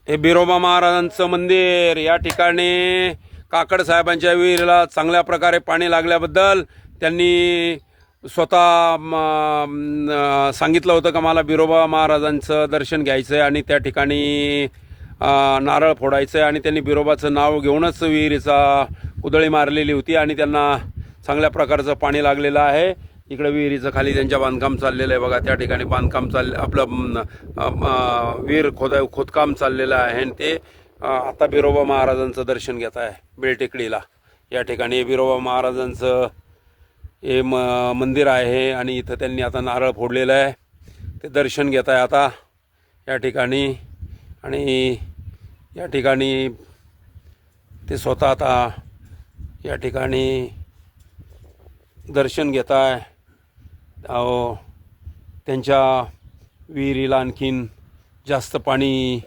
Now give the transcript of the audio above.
हे बिरोबा महाराजांचं मंदिर. या ठिकाणी काकड साहेबांच्या विहिरीला चांगल्या प्रकारे पाणी लागल्याबद्दल त्यांनी स्वतः सांगितलं होतं का मला बिरोबा महाराजांचं दर्शन घ्यायचं आहे आणि त्या ठिकाणी नारळ फोडायचं आहे. आणि त्यांनी बिरोबाचं नाव घेऊनच विहिरीचा कुदळी मारलेली होती आणि त्यांना चांगल्या प्रकारचं पाणी लागलेलं आहे. इकडे विहिरीचं खाली त्यांच्या बांधकाम चाललेलं आहे बघा. त्या ठिकाणी बांधकाम आपलं विहीर खोदकाम चाललेलं आहे आणि ते आता बिरोबा महाराजांचं दर्शन घेत आहे बेलटेकडीला. या ठिकाणी बिरोबा महाराजांचं हे मंदिर आहे आणि इथं त्यांनी आता नारळ फोडलेलं आहे. ते दर्शन घेत आहे आता या ठिकाणी. आणि या ठिकाणी ते स्वतः आता या ठिकाणी दर्शन घेत आहे. त्यांच्या विहिरीला आणखीन जास्त पाणी